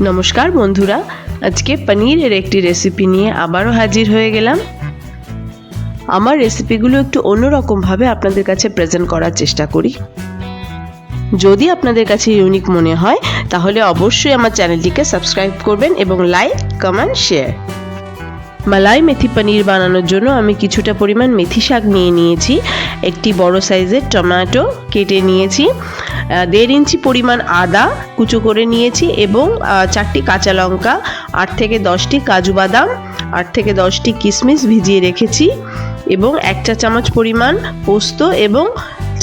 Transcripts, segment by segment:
নমস্কার বন্ধুরা, আজকে পনিরের একটি রেসিপি নিয়ে আবারও হাজির হয়ে গেলাম। আমার রেসিপিগুলো একটু অন্যরকমভাবে আপনাদের কাছে প্রেজেন্ট করার চেষ্টা করি। যদি আপনাদের কাছে ইউনিক মনে হয় তাহলে অবশ্যই আমার চ্যানেলটিকে সাবস্ক্রাইব করবেন এবং লাইক, কমেন্ট, শেয়ার। মালাই মেথি পনির বানানোর জন্য আমি কিছুটা পরিমাণ মেথি শাক নিয়ে নিয়েছি, একটি বড় সাইজের টমেটো কেটে নিয়েছি, 1.5 ইঞ্চি পরিমাণ আদা কুচো করে নিয়েছি এবং 4টি কাঁচা লঙ্কা, 8 থেকে 10টি কাজু বাদাম, 8 থেকে 10টি কিশমিশ ভিজিয়ে রেখেছি এবং 1 চা চামচ পরিমাণ পোস্ত এবং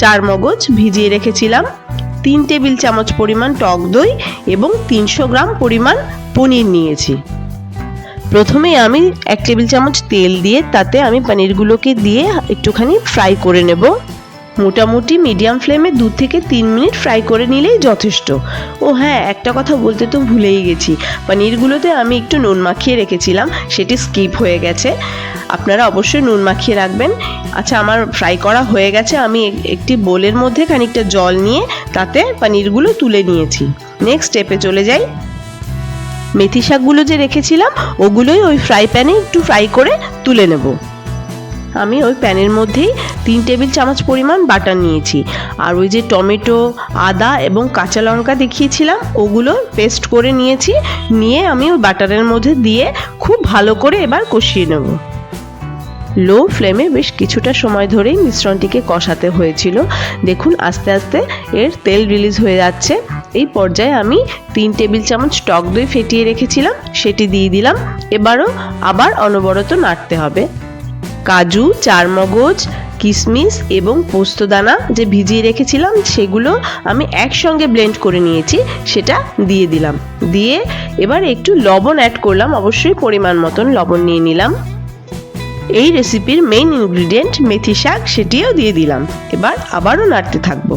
4 মগজ ভিজিয়ে রেখেছিলাম, 3 টেবিল চামচ পরিমাণ টক দই এবং 300 গ্রাম পরিমাণ পনির নিয়েছি। প্রথমে আমি 1 টেবিল চামচ তেল দিয়ে তাতে আমি পনিরগুলোকে দিয়ে একটুখানি ফ্রাই করে নেব। মোটামুটি মিডিয়াম ফ্লেমে 2 থেকে 3 মিনিট ফ্রাই করে নিলেই যথেষ্ট। ও হ্যাঁ, একটা কথা বলতে তো ভুলেই গেছি, পনিরগুলোতে আমি একটু নুন মাখিয়ে রেখেছিলাম, সেটি স্কিপ হয়ে গেছে। আপনারা অবশ্যই নুন মাখিয়ে রাখবেন। আচ্ছা, আমার ফ্রাই করা হয়ে গেছে। আমি একটি বোলের মধ্যে খানিকটা জল নিয়ে তাতে পনিরগুলো তুলে নিয়েছি। নেক্সট স্টেপে চলে যাই। মেথি শাকগুলো যে রেখেছিলাম ওগুলোই ওই ফ্রাই প্যানে একটু ফ্রাই করে তুলে নেব। আমি ওই প্যানের মধ্যেই 3 টেবিল চামচ পরিমাণ বাটার নিয়েছি, আর ওই যে টমেটো, আদা এবং কাঁচা লঙ্কা দেখিয়েছিলাম ওগুলো পেস্ট করে নিয়েছি। নিয়ে আমি ওই বাটারের মধ্যে দিয়ে খুব ভালো করে এবার কষিয়ে নেব। লো ফ্লেমে বেশ কিছুটা সময় ধরেই মিশ্রণটিকে কষাতে হয়েছিল। দেখুন আস্তে আস্তে এর তেল রিলিজ হয়ে যাচ্ছে। এই পর্যায়ে আমি 3 টেবিল চামচ টক দই ফেটিয়ে রেখেছিলাম, সেটি দিয়ে দিলাম। এবারও আবার অনবরত নাড়তে হবে। কাজু, 4 মগজ, কিশমিশ এবং পোস্তদানা যে ভিজিয়ে রেখেছিলাম সেগুলো আমি একসঙ্গে ব্লেন্ড করে নিয়েছি, সেটা দিয়ে দিলাম। দিয়ে এবার একটু লবণ অ্যাড করলাম, অবশ্যই পরিমাণ মতন লবণ নিয়ে নিলাম। এই রেসিপির মেইন ইনগ্রিডিয়েন্ট মেথি শাক, সেটিও দিয়ে দিলাম। এবার আবারও নাড়তে থাকবো।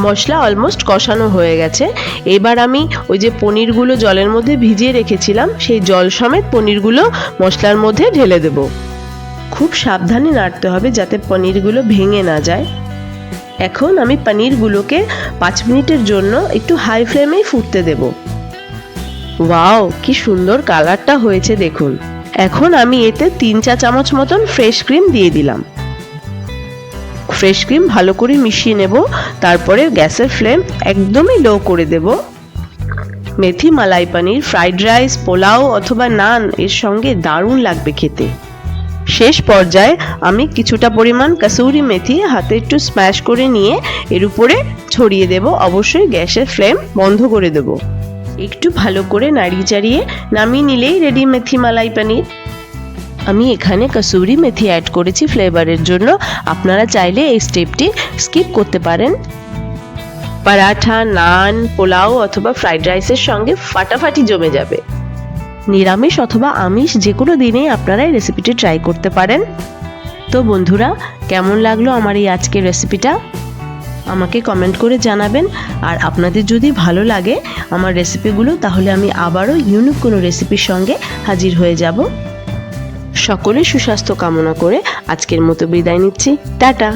মশলা অলমোস্ট কষানো হয়ে গেছে। এবার আমি ওই যে পনিরগুলো জলের মধ্যে ভিজিয়ে রেখেছিলাম সেই জল সমেত পনিরগুলো মশলার মধ্যে ঢেলে দেব। খুব সাবধানে নাড়তে হবে যাতে পনিরগুলো ভেঙে না যায়। এখন আমি পনিরগুলোকে 5 মিনিটের জন্য একটু হাই ফ্লেমেই ফুটতে দেব। ওয়াও, কি সুন্দর কালারটা হয়েছে দেখুন। এখন আমি এতে 3 চা চামচ মতন ফ্রেশ ক্রিম দিয়ে দিলাম। ফ্রেশ ক্রিম ভালো করে মিশিয়ে নেব। তারপরে গ্যাসের ফ্লেম একদমই লো করে দেব। মেথি মালাই পনির ফ্রাইড রাইস, পোলাও অথবা নান এর সঙ্গে দারুণ লাগবে খেতে। শেষ পর্যায়ে আমি কিছুটা পরিমাণ কসুরি মেথি হাতে একটু স্ম্যাশ করে নিয়ে এর উপরে ছড়িয়ে দেব। অবশ্যই গ্যাসের ফ্লেম বন্ধ করে দেব। একটু ভালো করে নাড়িয়ে চাড়িয়ে নামিয়ে নিলেই রেডি মেথি মালাই পনির। আমি এখানে কসুরি মেথি অ্যাড করেছি ফ্লেভারের জন্য। আপনারা চাইলে এই স্টেপটি স্কিপ করতে পারেন। পরাঠা, নান, পোলাও অথবা ফ্রাইড রাইসের সঙ্গে ফাটাফাটি জমে যাবে। নিরামিষ অথবা আমিষ যে কোনো দিনেই আপনারা এই রেসিপিটি ট্রাই করতে পারেন। তো বন্ধুরা, কেমন লাগলো আমার এই আজকের রেসিপিটা আমাকে কমেন্ট করে জানাবেন। আর আপনাদের যদি ভালো লাগে আমার রেসিপিগুলো তাহলে আমি আবারও ইউনিক কোনো রেসিপির সঙ্গে হাজির হয়ে যাব। সকলের সুস্বাস্থ্য কামনা করে আজকের মতো বিদায় নিচ্ছি। টাটা।